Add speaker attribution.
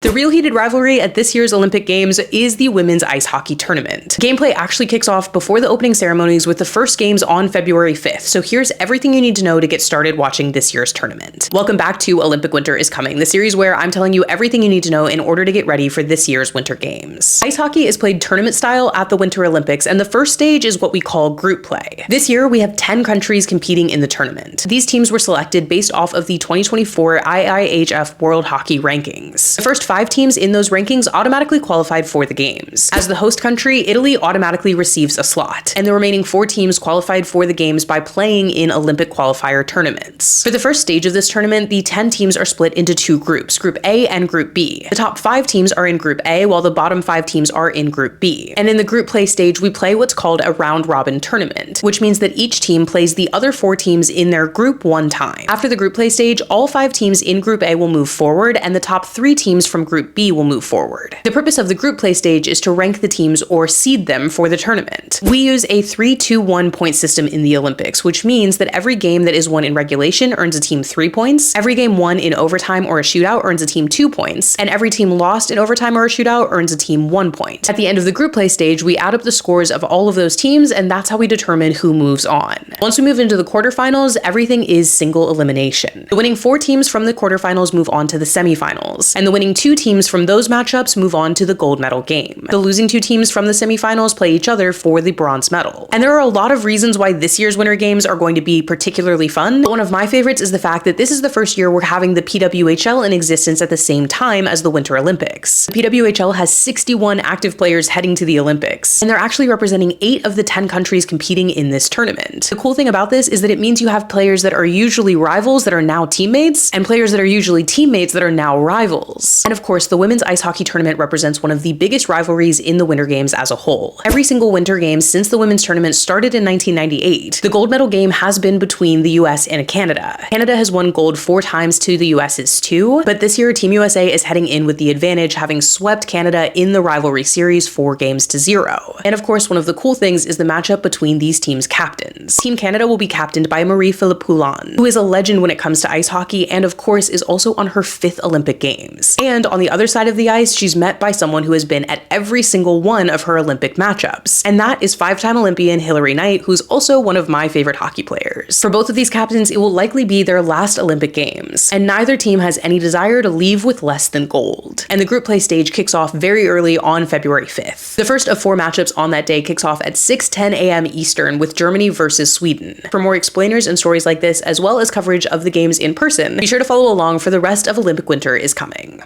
Speaker 1: The real heated rivalry at this year's Olympic Games is the women's ice hockey tournament. Gameplay actually kicks off before the opening ceremonies with the first games on February 5th, so here's everything you need to know to get started watching this year's tournament. Welcome back to Olympic Winter is Coming, the series where I'm telling you everything you need to know in order to get ready for this year's Winter Games. Ice hockey is played tournament style at the Winter Olympics, and the first stage is what we call group play. This year, we have 10 countries competing in the tournament. These teams were selected based off of the 2024 IIHF World Hockey Rankings. The first 5 teams in those rankings automatically qualified for the games. As the host country, Italy automatically receives a slot, and the remaining 4 teams qualified for the games by playing in Olympic qualifier tournaments. For the first stage of this tournament, the 10 teams are split into 2 groups, Group A and Group B. The top 5 teams are in Group A, while the bottom 5 teams are in Group B. And in the group play stage, we play what's called a round-robin tournament, which means that each team plays the other 4 teams in their group one time. After the group play stage, all 5 teams in Group A will move forward, and the top 3 teams from Group B will move forward. The purpose of the group play stage is to rank the teams or seed them for the tournament. We use a 3-2-1 point system in the Olympics, which means that every game that is won in regulation earns a team 3 points, every game won in overtime or a shootout earns a team 2 points, and every team lost in overtime or a shootout earns a team 1 point. At the end of the group play stage, we add up the scores of all of those teams, and that's how we determine who moves on. Once we move into the quarterfinals, everything is single elimination. The winning 4 teams from the quarterfinals move on to the semifinals, and the winning 2 teams from those matchups move on to the gold medal game. The losing 2 teams from the semifinals play each other for the bronze medal. And there are a lot of reasons why this year's Winter Games are going to be particularly fun, but one of my favorites is the fact that this is the first year we're having the PWHL in existence at the same time as the Winter Olympics. The PWHL has 61 active players heading to the Olympics, and they're actually representing 8 of the 10 countries competing in this tournament. The cool thing about this is that it means you have players that are usually rivals that are now teammates, and players that are usually teammates that are now rivals. And of course, the women's ice hockey tournament represents one of the biggest rivalries in the Winter Games as a whole. Every single Winter Games since the women's tournament started in 1998, the gold medal game has been between the US and Canada. Canada has won gold 4 times to the US's 2, but this year Team USA is heading in with the advantage, having swept Canada in the rivalry series 4-0. And of course, one of the cool things is the matchup between these teams' captains. Team Canada will be captained by Marie-Philip Poulin, who is a legend when it comes to ice hockey and of course is also on her 5th Olympic Games. And on the other side of the ice, she's met by someone who has been at every single one of her Olympic matchups, and that is 5-time Olympian Hilary Knight, who's also one of my favorite hockey players. For both of these captains, it will likely be their last Olympic Games, and neither team has any desire to leave with less than gold. And the group play stage kicks off very early on February 5th. The first of 4 matchups on that day kicks off at 6:10 a.m. Eastern with Germany versus Sweden. For more explainers and stories like this, as well as coverage of the games in person, be sure to follow along for the rest of Olympic Winter is Coming.